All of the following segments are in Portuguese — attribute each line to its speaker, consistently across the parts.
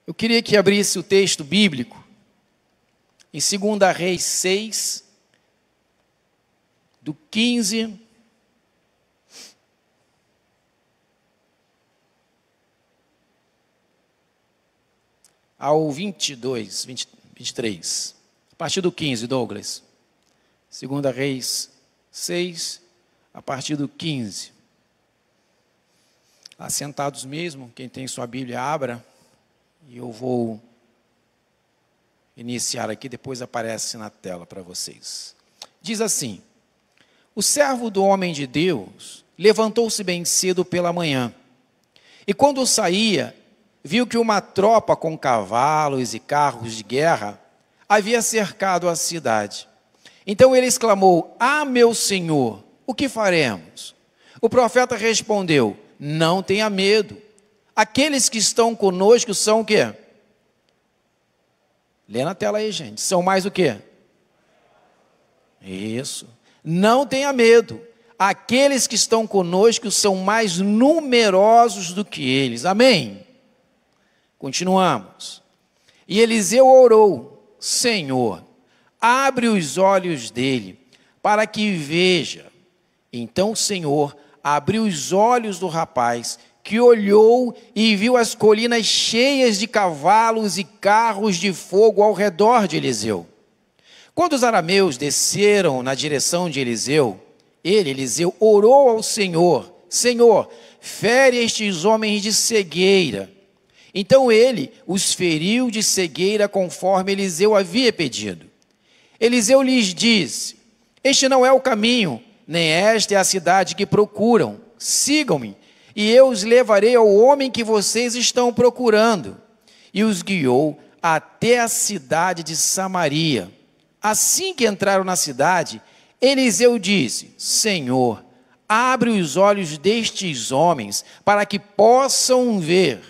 Speaker 1: Eu queria que abrisse o texto bíblico em 2 Reis 6, do 15 ao 23. A partir do 15, Douglas. 2 Reis 6, a partir do 15. Assentados mesmo, quem tem sua Bíblia, abra. E eu vou iniciar aqui, depois aparece na tela para vocês. Diz assim: o servo do homem de Deus levantou-se bem cedo pela manhã, e quando saía, viu que uma tropa com cavalos e carros de guerra havia cercado a cidade. Então ele exclamou: ah, meu senhor, o que faremos? O profeta respondeu: não tenha medo. Aqueles que estão conosco são o quê? Lê na tela aí, gente. São mais o quê? Isso. Não tenha medo. Aqueles que estão conosco são mais numerosos do que eles. Amém? Continuamos. E Eliseu orou: Senhor, abre os olhos dele, para que veja. Então o Senhor abriu os olhos do rapaz, que olhou e viu as colinas cheias de cavalos e carros de fogo ao redor de Eliseu. Quando os arameus desceram na direção de Eliseu, Eliseu, orou ao Senhor: Senhor, fere estes homens de cegueira. Então ele os feriu de cegueira conforme Eliseu havia pedido. Eliseu lhes disse: este não é o caminho, nem esta é a cidade que procuram. Sigam-me, e eu os levarei ao homem que vocês estão procurando. E os guiou até a cidade de Samaria. Assim que entraram na cidade, Eliseu disse: Senhor, abre os olhos destes homens, para que possam ver.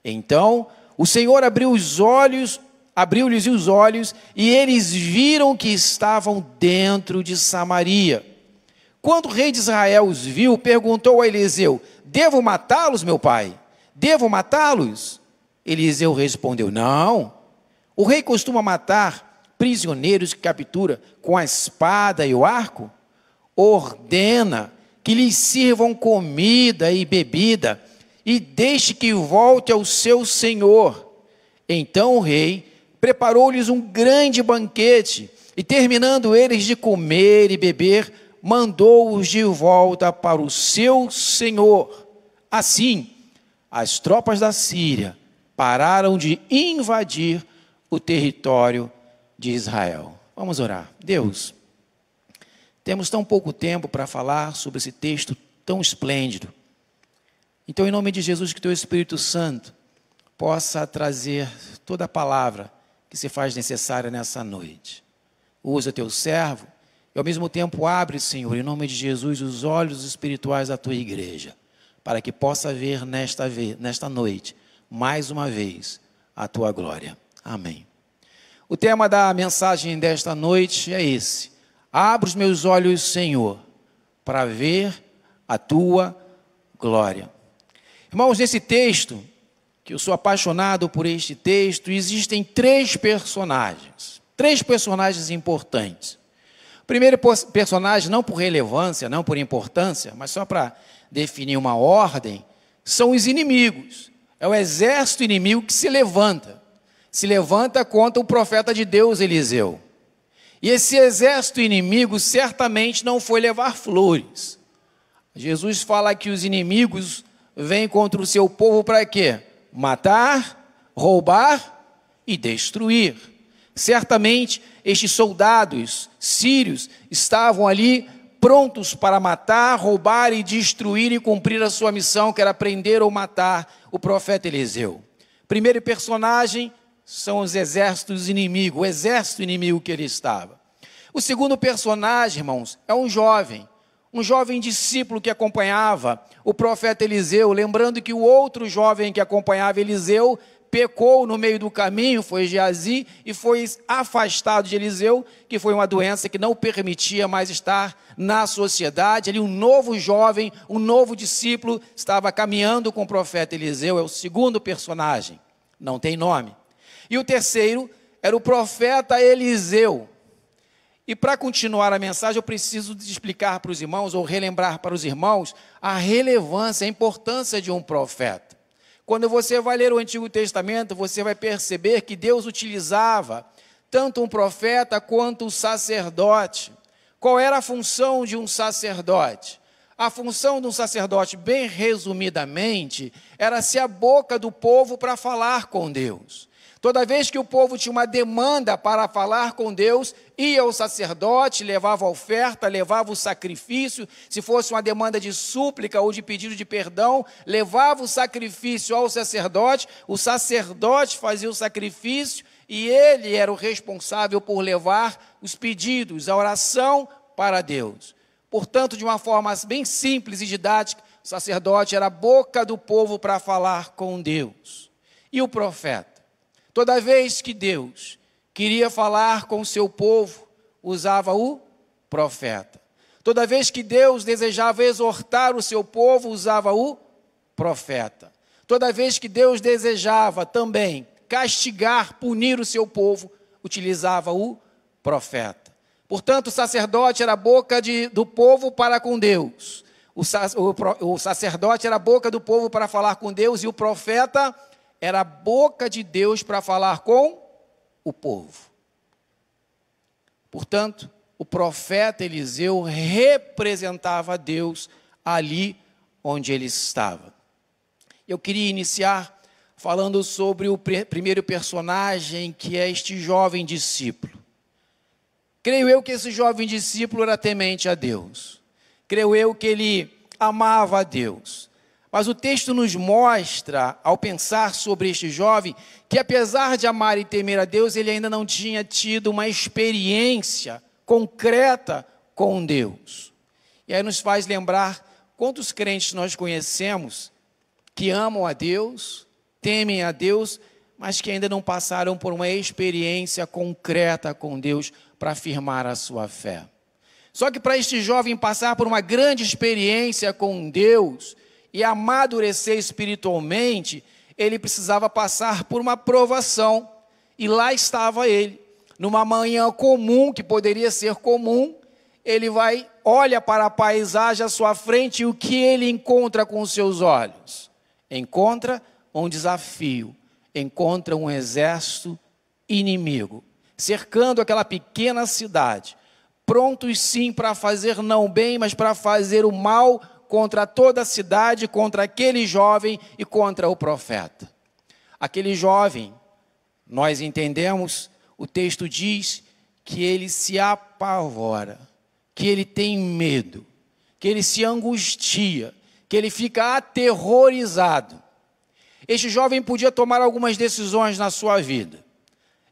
Speaker 1: Então o Senhor abriu-lhes os olhos, e eles viram que estavam dentro de Samaria. Quando o rei de Israel os viu, perguntou a Eliseu: devo matá-los, meu pai? Devo matá-los? Eliseu respondeu: não. O rei costuma matar prisioneiros que captura com a espada e o arco? Ordena que lhes sirvam comida e bebida, e deixe que volte ao seu senhor. Então o rei preparou-lhes um grande banquete, e terminando eles de comer e beber, mandou-os de volta para o seu senhor. Assim, as tropas da Síria pararam de invadir o território de Israel. Vamos orar. Deus, temos tão pouco tempo para falar sobre esse texto tão esplêndido. Então, em nome de Jesus, que teu Espírito Santo possa trazer toda a palavra que se faz necessária nessa noite. Usa teu servo e ao mesmo tempo abre, Senhor, em nome de Jesus, os olhos espirituais da tua igreja, para que possa ver nesta noite, mais uma vez, a tua glória. Amém. O tema da mensagem desta noite é esse: abre os meus olhos, Senhor, para ver a tua glória. Irmãos, nesse texto, que eu sou apaixonado por este texto, existem três personagens importantes. O primeiro personagem, não por relevância, não por importância, mas só para definir uma ordem, são os inimigos. É o exército inimigo que se levanta contra o profeta de Deus, Eliseu. E esse exército inimigo certamente não foi levar flores. Jesus fala que os inimigos vêm contra o seu povo para quê? Matar, roubar e destruir. Certamente, estes soldados sírios estavam ali prontos para matar, roubar e destruir e cumprir a sua missão, que era prender ou matar o profeta Eliseu. Primeiro personagem são os exércitos inimigos, o exército inimigo que ele estava. O segundo personagem, irmãos, é um jovem discípulo que acompanhava o profeta Eliseu, lembrando que o outro jovem que acompanhava Eliseu pecou no meio do caminho, foi Geazi, e foi afastado de Eliseu, que foi uma doença que não permitia mais estar na sociedade. Ali um novo jovem, um novo discípulo, estava caminhando com o profeta Eliseu, é o segundo personagem. não tem nome. E o terceiro era o profeta Eliseu. E para continuar a mensagem, eu preciso explicar para os irmãos, ou relembrar para os irmãos, a relevância, a importância de um profeta. Quando você vai ler o Antigo Testamento, você vai perceber que Deus utilizava tanto um profeta quanto um sacerdote. Qual era a função de um sacerdote? A função de um sacerdote, bem resumidamente, era ser a boca do povo para falar com Deus. Toda vez que o povo tinha uma demanda para falar com Deus, ia o sacerdote, levava a oferta, levava o sacrifício. Se fosse uma demanda de súplica ou de pedido de perdão, levava o sacrifício ao sacerdote. O sacerdote fazia o sacrifício e ele era o responsável por levar os pedidos, a oração para Deus. Portanto, de uma forma bem simples e didática, o sacerdote era a boca do povo para falar com Deus. E o profeta? Toda vez que Deus queria falar com o seu povo, usava o profeta. Toda vez que Deus desejava exortar o seu povo, usava o profeta. Toda vez que Deus desejava também castigar, punir o seu povo, utilizava o profeta. Portanto, o sacerdote era a boca do povo para com Deus. O sacerdote era a boca do povo para falar com Deus e o profeta era a boca de Deus para falar com o povo. Portanto, o profeta Eliseu representava Deus ali onde ele estava. Eu queria iniciar falando sobre o primeiro personagem, que é este jovem discípulo. Creio eu que esse jovem discípulo era temente a Deus. Creio eu que ele amava a Deus. Mas o texto nos mostra, ao pensar sobre este jovem, que apesar de amar e temer a Deus, ele ainda não tinha tido uma experiência concreta com Deus. E aí nos faz lembrar quantos crentes nós conhecemos que amam a Deus, temem a Deus, mas que ainda não passaram por uma experiência concreta com Deus para afirmar a sua fé. Só que para este jovem passar por uma grande experiência com Deus e amadurecer espiritualmente, ele precisava passar por uma provação. E lá estava ele, numa manhã comum, que poderia ser comum, ele olha para a paisagem à sua frente e o que ele encontra com os seus olhos? Encontra um desafio, encontra um exército inimigo, cercando aquela pequena cidade, prontos sim para fazer não o bem, mas para fazer o mal contra toda a cidade, contra aquele jovem e contra o profeta. Aquele jovem, nós entendemos, o texto diz que ele se apavora, que ele tem medo, que ele se angustia, que ele fica aterrorizado. Este jovem podia tomar algumas decisões na sua vida.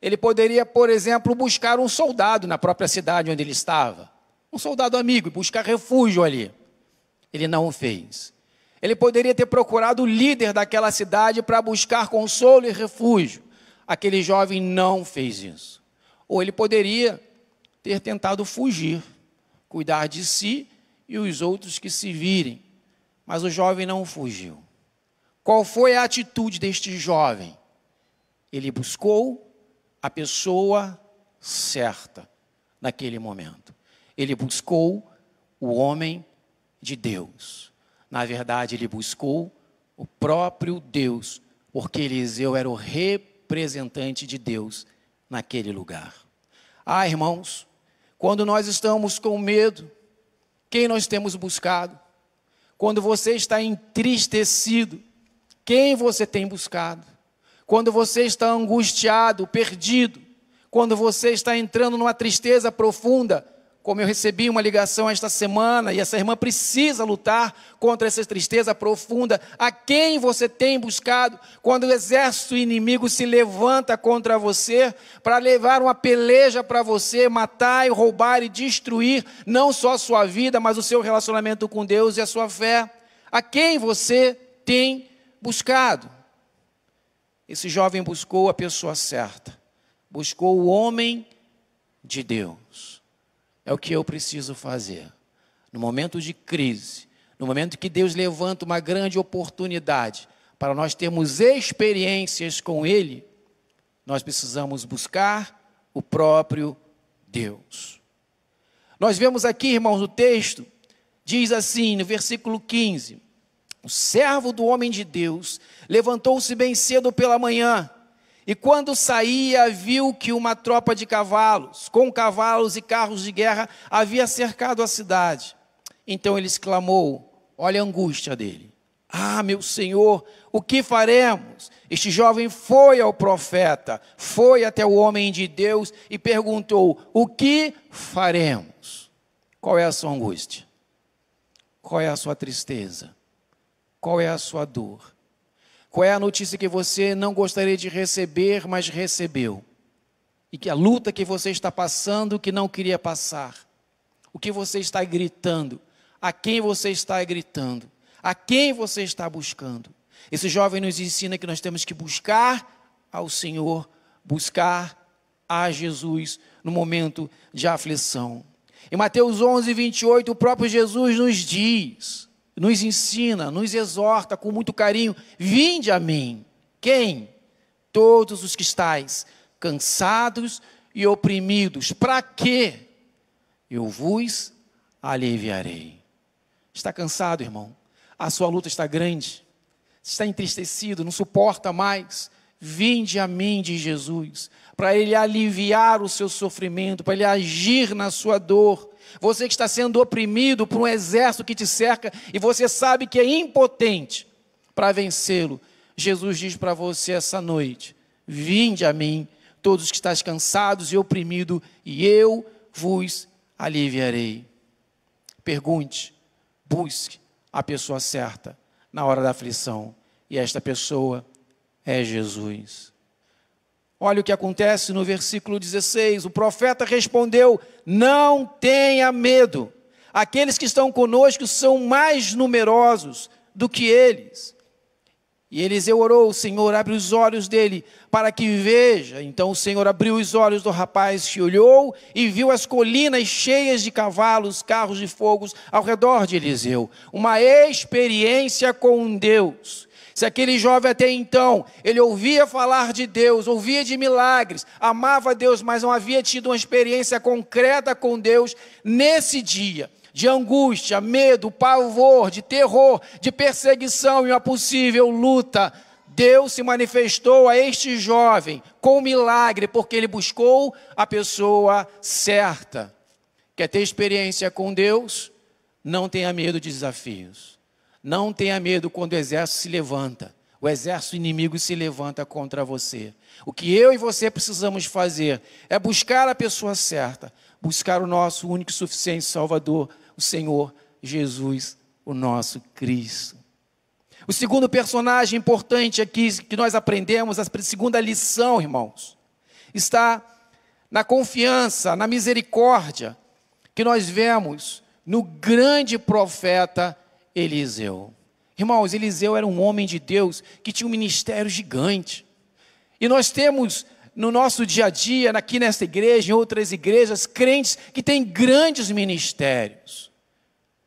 Speaker 1: Ele poderia, por exemplo, buscar um soldado na própria cidade onde ele estava, um soldado amigo, e buscar refúgio ali. Ele não o fez. Ele poderia ter procurado o líder daquela cidade para buscar consolo e refúgio. Aquele jovem não fez isso. Ou ele poderia ter tentado fugir, cuidar de si e os outros que se virem. Mas o jovem não fugiu. Qual foi a atitude deste jovem? Ele buscou a pessoa certa naquele momento. Ele buscou o homem de Deus. Na verdade, ele buscou o próprio Deus, porque Eliseu era o representante de Deus naquele lugar. Ah, irmãos, quando nós estamos com medo, quem nós temos buscado? Quando você está entristecido, quem você tem buscado? Quando você está angustiado, perdido, quando você está entrando numa tristeza profunda, como eu recebi uma ligação esta semana, e essa irmã precisa lutar contra essa tristeza profunda, a quem você tem buscado? Quando o exército inimigo se levanta contra você, para levar uma peleja para você, matar, e roubar e destruir, não só a sua vida, mas o seu relacionamento com Deus e a sua fé, a quem você tem buscado? Esse jovem buscou a pessoa certa, buscou o homem de Deus. É o que eu preciso fazer. No momento de crise, no momento que Deus levanta uma grande oportunidade para nós termos experiências com Ele, nós precisamos buscar o próprio Deus. Nós vemos aqui, irmãos, o texto, diz assim, no versículo 15, o servo do homem de Deus levantou-se bem cedo pela manhã, e quando saía, viu que uma tropa de cavalos, com cavalos e carros de guerra, havia cercado a cidade. Então ele exclamou, olha a angústia dele. Ah, meu Senhor, o que faremos? Este jovem foi ao profeta, foi até o homem de Deus e perguntou, o que faremos? Qual é a sua angústia? Qual é a sua tristeza? Qual é a sua dor? Qual é a notícia que você não gostaria de receber, mas recebeu? E que a luta que você está passando, que não queria passar? O que você está gritando? A quem você está gritando? A quem você está buscando? Esse jovem nos ensina que nós temos que buscar ao Senhor, buscar a Jesus no momento de aflição. Em Mateus 11, 28, o próprio Jesus nos diz, nos ensina, nos exorta com muito carinho, vinde a mim. Quem? Todos os que estáis cansados e oprimidos. Para quê? Eu vos aliviarei. Está cansado, irmão? A sua luta está grande? Está entristecido, não suporta mais? Vinde a mim, diz Jesus, para Ele aliviar o seu sofrimento, para Ele agir na sua dor. Você que está sendo oprimido por um exército que te cerca e você sabe que é impotente para vencê-lo. Jesus diz para você essa noite, vinde a mim, todos que estáis cansados e oprimidos, e eu vos aliviarei. Pergunte, busque a pessoa certa na hora da aflição, e esta pessoa é Jesus. Olha o que acontece no versículo 16, o profeta respondeu, não tenha medo, aqueles que estão conosco são mais numerosos do que eles. E Eliseu orou, o Senhor abre os olhos dele para que veja. Então o Senhor abriu os olhos do rapaz que olhou e viu as colinas cheias de cavalos, carros de fogo ao redor de Eliseu. Uma experiência com Deus. Se aquele jovem até então, ele ouvia falar de Deus, ouvia de milagres, amava Deus, mas não havia tido uma experiência concreta com Deus, nesse dia de angústia, medo, pavor, de terror, de perseguição e uma possível luta, Deus se manifestou a este jovem com milagre, porque ele buscou a pessoa certa. Quer ter experiência com Deus? Não tenha medo de desafios. Não tenha medo quando o exército se levanta. O exército inimigo se levanta contra você. O que eu e você precisamos fazer é buscar a pessoa certa. Buscar o nosso único e suficiente Salvador, o Senhor Jesus, o nosso Cristo. O segundo personagem importante aqui que nós aprendemos, a segunda lição, irmãos, está na confiança, na misericórdia que nós vemos no grande profeta Eliseu. Irmãos, Eliseu era um homem de Deus que tinha um ministério gigante. E nós temos no nosso dia a dia, aqui nesta igreja, em outras igrejas, crentes que têm grandes ministérios.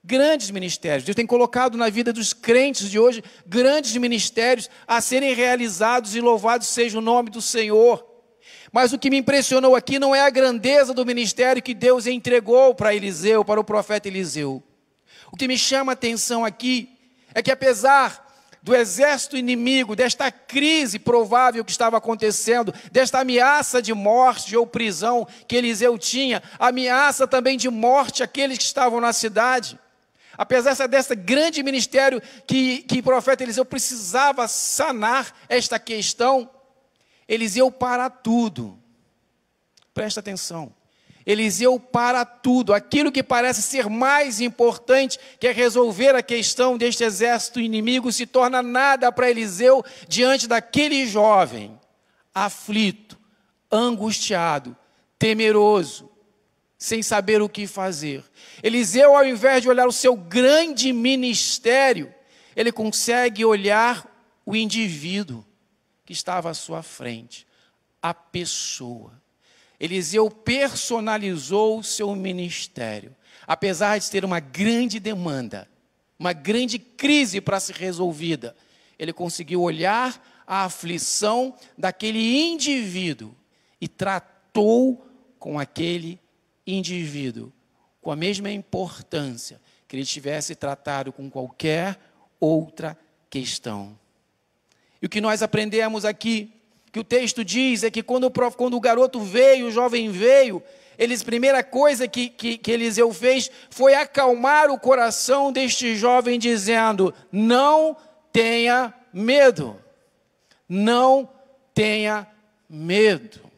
Speaker 1: Grandes ministérios. Deus tem colocado na vida dos crentes de hoje grandes ministérios a serem realizados e louvado seja o nome do Senhor. Mas o que me impressionou aqui não é a grandeza do ministério que Deus entregou para Eliseu, para o profeta Eliseu. O que me chama a atenção aqui é que apesar do exército inimigo, desta crise provável que estava acontecendo, desta ameaça de morte ou prisão que Eliseu tinha, ameaça também de morte àqueles que estavam na cidade. Apesar desse grande ministério que o profeta Eliseu precisava sanar esta questão, Eliseu para tudo. Presta atenção. Eliseu para tudo, aquilo que parece ser mais importante, que é resolver a questão deste exército inimigo, se torna nada para Eliseu diante daquele jovem, aflito, angustiado, temeroso, sem saber o que fazer. Eliseu, ao invés de olhar o seu grande ministério, ele consegue olhar o indivíduo que estava à sua frente, a pessoa. Eliseu personalizou o seu ministério. Apesar de ter uma grande demanda, uma grande crise para ser resolvida, ele conseguiu olhar a aflição daquele indivíduo e tratou com aquele indivíduo com a mesma importância que ele tivesse tratado com qualquer outra questão. E o que nós aprendemos aqui, que o texto diz, é que quando o garoto veio, o jovem veio, a primeira coisa que Eliseu fez foi acalmar o coração deste jovem, dizendo: não tenha medo, não tenha medo.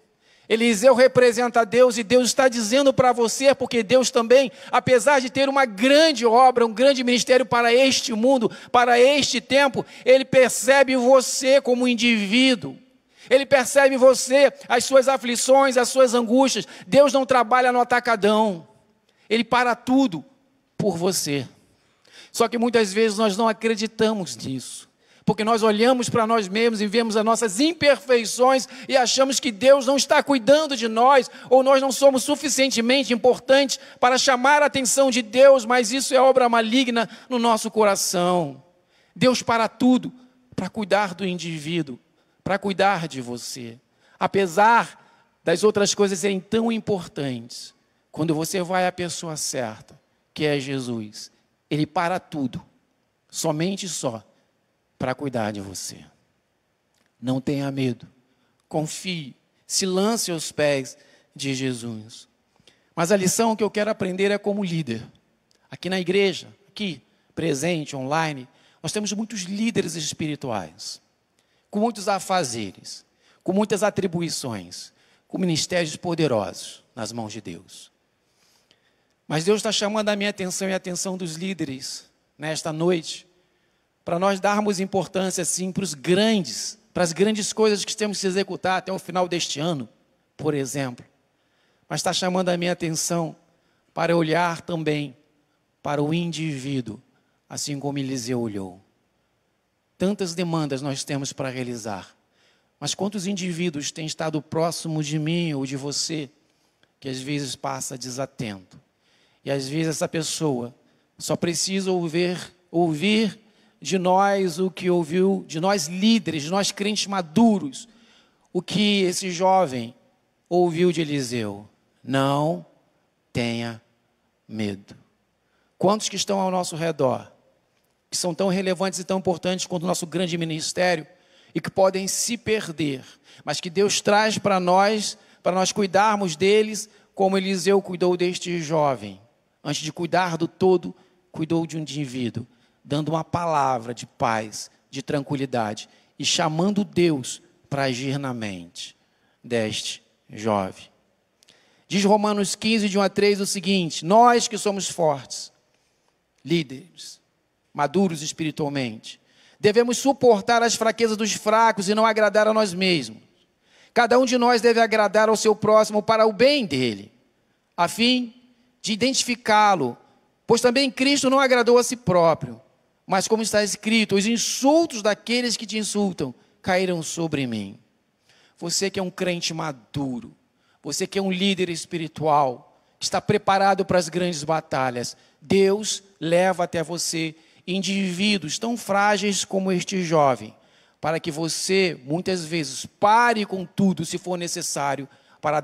Speaker 1: Eliseu representa Deus e Deus está dizendo para você, porque Deus também, apesar de ter uma grande obra, um grande ministério para este mundo, para este tempo, Ele percebe você como indivíduo. Ele percebe você, as suas aflições, as suas angústias. Deus não trabalha no atacadão. Ele para tudo por você. Só que muitas vezes nós não acreditamos nisso. Porque nós olhamos para nós mesmos e vemos as nossas imperfeições e achamos que Deus não está cuidando de nós, ou nós não somos suficientemente importantes para chamar a atenção de Deus, mas isso é obra maligna no nosso coração. Deus para tudo para cuidar do indivíduo, para cuidar de você. Apesar das outras coisas serem tão importantes, quando você vai à pessoa certa, que é Jesus, Ele para tudo, somente só, para cuidar de você. Não tenha medo, confie, se lance aos pés de Jesus. Mas a lição que eu quero aprender é como líder. Aqui na igreja, aqui, presente, online, nós temos muitos líderes espirituais, com muitos afazeres, com muitas atribuições, com ministérios poderosos nas mãos de Deus. Mas Deus está chamando a minha atenção e a atenção dos líderes nesta noite, para nós darmos importância, sim, para as grandes coisas que temos que executar até o final deste ano, por exemplo. Mas está chamando a minha atenção para olhar também para o indivíduo, assim como Eliseu olhou. Tantas demandas nós temos para realizar, mas quantos indivíduos têm estado próximo de mim ou de você, que às vezes passa desatento. E às vezes essa pessoa só precisa ouvir de nós o que ouviu, de nós líderes, de nós crentes maduros, o que esse jovem ouviu de Eliseu: não tenha medo. Quantos que estão ao nosso redor, que são tão relevantes e tão importantes quanto o nosso grande ministério, e que podem se perder, mas que Deus traz para nós cuidarmos deles, como Eliseu cuidou deste jovem. Antes de cuidar do todo, cuidou de um indivíduo, dando uma palavra de paz, de tranquilidade, e chamando Deus para agir na mente deste jovem. Diz Romanos 15, de 1 a 3, o seguinte: nós que somos fortes, líderes, maduros espiritualmente, devemos suportar as fraquezas dos fracos e não agradar a nós mesmos. Cada um de nós deve agradar ao seu próximo para o bem dele, a fim de identificá-lo, pois também Cristo não agradou a si próprio. Mas como está escrito: os insultos daqueles que te insultam caíram sobre mim. Você que é um crente maduro, você que é um líder espiritual, que está preparado para as grandes batalhas, Deus leva até você indivíduos tão frágeis como este jovem, para que você, muitas vezes, pare com tudo, se for necessário, para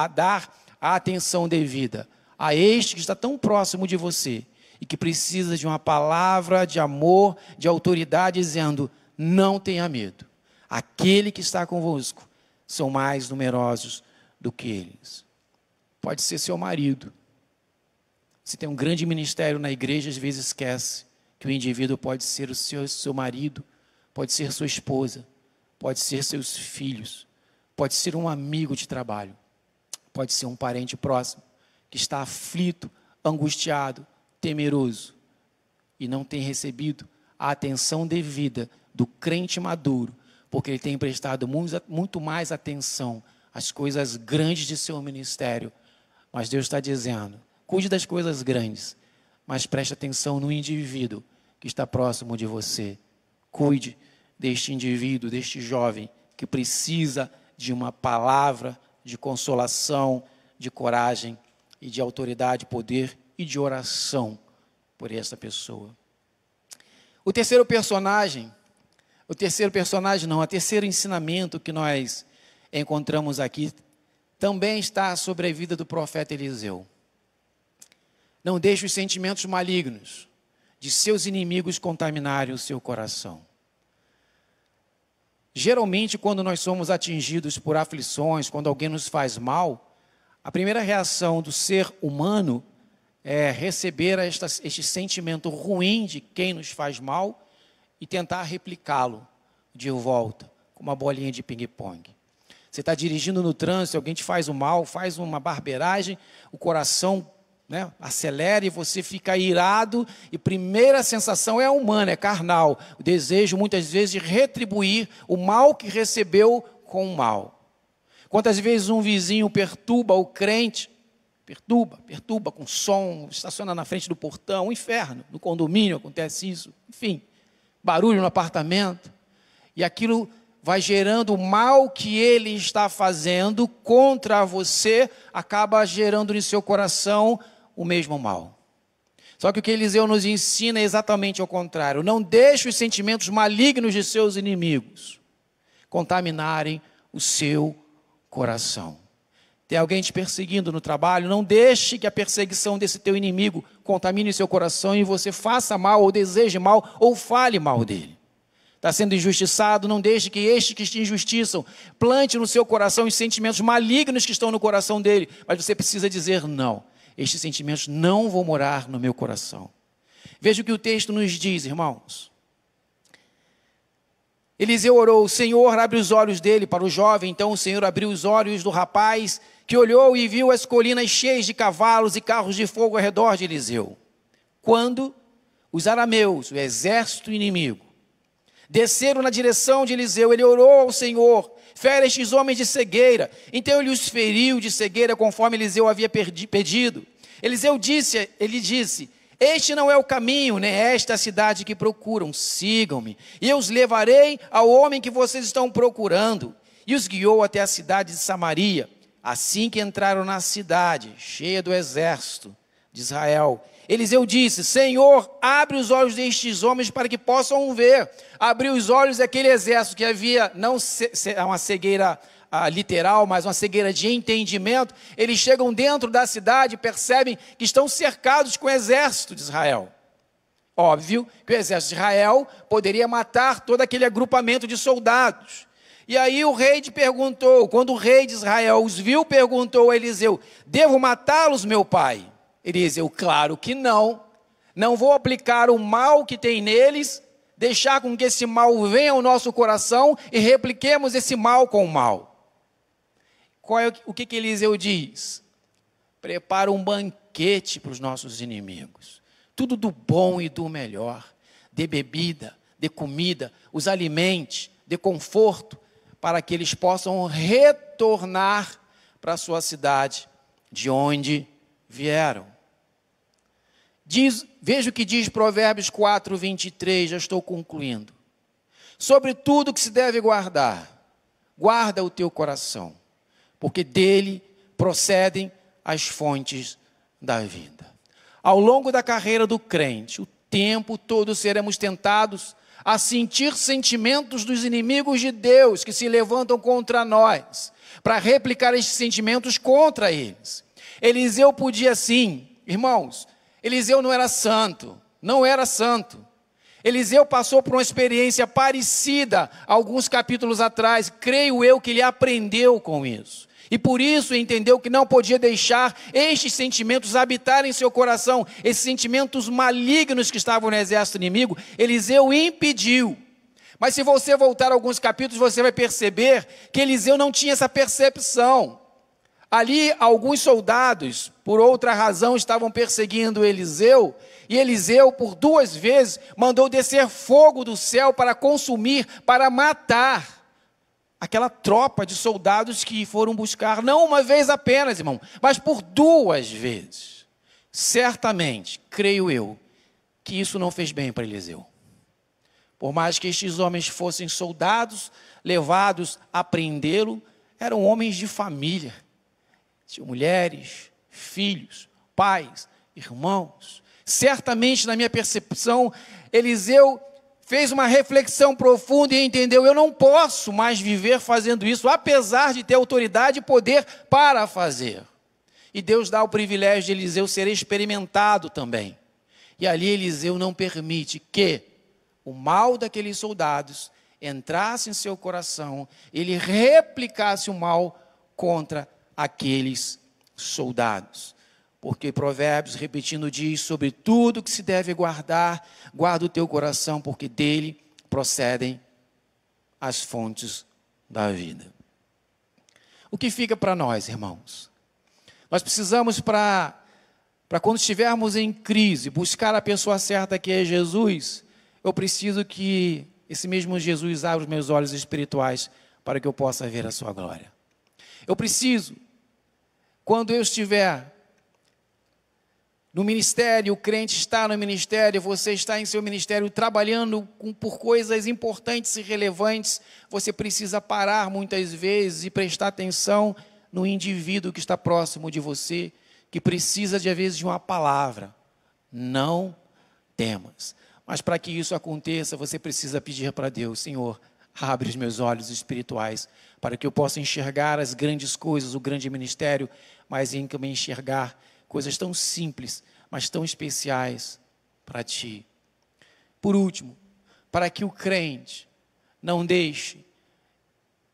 Speaker 1: dar a atenção devida a este que está tão próximo de você e que precisa de uma palavra de amor, de autoridade, dizendo: não tenha medo. Aquele que está convosco são mais numerosos do que eles. Pode ser seu marido. Se tem um grande ministério na igreja, às vezes esquece que o indivíduo pode ser o seu marido, pode ser sua esposa, pode ser seus filhos, pode ser um amigo de trabalho, pode ser um parente próximo que está aflito, angustiado, temeroso e não tem recebido a atenção devida do crente maduro, porque ele tem prestado muito mais atenção às coisas grandes de seu ministério. Mas Deus está dizendo: cuide das coisas grandes, mas preste atenção no indivíduo que está próximo de você. Cuide deste indivíduo, deste jovem que precisa de uma palavra de consolação, de coragem e de autoridade, poder e de oração por essa pessoa. O terceiro personagem O terceiro personagem, não, o terceiro ensinamento que nós encontramos aqui também está sobre a vida do profeta Eliseu. Não deixe os sentimentos malignos de seus inimigos contaminarem o seu coração. Geralmente, quando nós somos atingidos por aflições, quando alguém nos faz mal, a primeira reação do ser humano é receber este sentimento ruim de quem nos faz mal e tentar replicá-lo de volta, com uma bolinha de ping-pong. Você está dirigindo no trânsito, alguém te faz o mal, faz uma barbeiragem, o coração, né, acelera e você fica irado, e a primeira sensação é humana, é carnal, o desejo muitas vezes de retribuir o mal que recebeu com o mal. Quantas vezes um vizinho perturba o crente, perturba com som, estaciona na frente do portão, um inferno, no condomínio acontece isso, enfim, barulho no apartamento, e aquilo vai gerando o mal que ele está fazendo contra você, acaba gerando em seu coração o mesmo mal. Só que o que Eliseu nos ensina é exatamente ao contrário. Não deixe os sentimentos malignos de seus inimigos contaminarem o seu coração. Tem alguém te perseguindo no trabalho, não deixe que a perseguição desse teu inimigo contamine seu coração e você faça mal, ou deseje mal, ou fale mal dele. Está sendo injustiçado, não deixe que estes que te injustiçam plante no seu coração os sentimentos malignos que estão no coração dele, mas você precisa dizer não. Estes sentimentos não vão morar no meu coração. Veja o que o texto nos diz, irmãos. Eliseu orou, o Senhor abre os olhos dele para o jovem. Então o Senhor abriu os olhos do rapaz, que olhou e viu as colinas cheias de cavalos e carros de fogo ao redor de Eliseu. Quando os arameus, o exército inimigo, desceram na direção de Eliseu, ele orou ao Senhor: fere estes homens de cegueira. Então ele os feriu de cegueira, conforme Eliseu havia pedido. Ele disse: este não é o caminho, nem esta é a cidade que procuram. Sigam-me, e eu os levarei ao homem que vocês estão procurando. E os guiou até a cidade de Samaria. Assim que entraram na cidade, cheia do exército de Israel, Eliseu disse: Senhor, abre os olhos destes homens para que possam ver. Abriu os olhos daquele exército que havia, não uma cegueira literal, mas uma cegueira de entendimento. Eles chegam dentro da cidade e percebem que estão cercados com o exército de Israel. Óbvio que o exército de Israel poderia matar todo aquele agrupamento de soldados. E aí o rei perguntou, quando o rei de Israel os viu, perguntou a Eliseu: devo matá-los, meu pai? Eliseu: claro que não. Não vou aplicar o mal que tem neles, deixar com que esse mal venha ao nosso coração e repliquemos esse mal com o mal. O que Eliseu diz? Prepara um banquete para os nossos inimigos. Tudo do bom e do melhor. Dê bebida, dê comida, os alimente, dê conforto, para que eles possam retornar para a sua cidade, de onde vieram. Veja o que diz Provérbios 4, 23, já estou concluindo. Sobre tudo que se deve guardar, guarda o teu coração, porque dele procedem as fontes da vida. Ao longo da carreira do crente, o tempo todo seremos tentados a sentir sentimentos dos inimigos de Deus que se levantam contra nós, para replicar esses sentimentos contra eles. Eliseu podia sim, irmãos, Eliseu não era santo. Eliseu passou por uma experiência parecida alguns capítulos atrás, creio eu que ele aprendeu com isso. E por isso entendeu que não podia deixar estes sentimentos habitarem em seu coração, esses sentimentos malignos que estavam no exército inimigo, Eliseu impediu. Mas se você voltar alguns capítulos, você vai perceber que Eliseu não tinha essa percepção. Ali, alguns soldados, por outra razão, estavam perseguindo Eliseu, e Eliseu, por 2 vezes, mandou descer fogo do céu para consumir, para matar aquela tropa de soldados que foram buscar, não uma vez apenas, irmão, mas por 2 vezes. Certamente, creio eu, que isso não fez bem para Eliseu. Por mais que estes homens fossem soldados, levados a prendê-lo, eram homens de família. Tinham mulheres, filhos, pais, irmãos. Certamente, na minha percepção, Eliseu fez uma reflexão profunda e entendeu: eu não posso mais viver fazendo isso, apesar de ter autoridade e poder para fazer. E Deus dá o privilégio de Eliseu ser experimentado também. E ali Eliseu não permite que o mal daqueles soldados entrasse em seu coração, ele replicasse o mal contra aqueles soldados. Porque Provérbios, repetindo, diz: sobre tudo que se deve guardar, guarda o teu coração, porque dele procedem as fontes da vida. O que fica para nós, irmãos? Nós precisamos, para quando estivermos em crise, buscar a pessoa certa, que é Jesus. Eu preciso que esse mesmo Jesus abra os meus olhos espirituais para que eu possa ver a sua glória. Eu preciso, quando eu estiver no ministério, o crente está no ministério, você está em seu ministério trabalhando por coisas importantes e relevantes, você precisa parar muitas vezes e prestar atenção no indivíduo que está próximo de você, que precisa, de, às vezes, de uma palavra. Não temas. Mas para que isso aconteça, você precisa pedir para Deus: Senhor, abre os meus olhos espirituais, para que eu possa enxergar as grandes coisas, o grande ministério, mas em que eu me enxergar coisas tão simples, mas tão especiais para Ti. Por último, para que o crente não deixe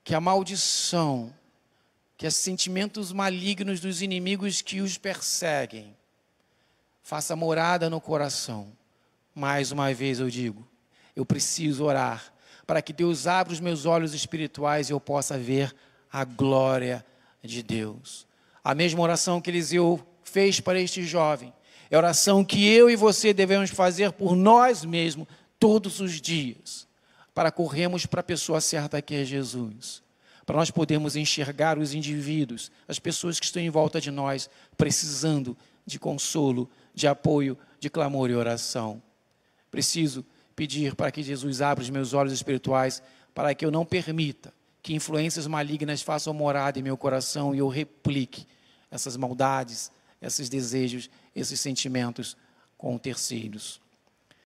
Speaker 1: que a maldição, que os sentimentos malignos dos inimigos que os perseguem, faça morada no coração. Mais uma vez eu digo, eu preciso orar para que Deus abra os meus olhos espirituais e eu possa ver a glória de Deus. A mesma oração que Eliseu fez para este jovem é a oração que eu e você devemos fazer por nós mesmos todos os dias, para corrermos para a pessoa certa, que é Jesus, para nós podermos enxergar os indivíduos, as pessoas que estão em volta de nós, precisando de consolo, de apoio, de clamor e oração. Preciso pedir para que Jesus abra os meus olhos espirituais, para que eu não permita que influências malignas façam morada em meu coração e eu replique essas maldades, esses desejos, esses sentimentos com terceiros.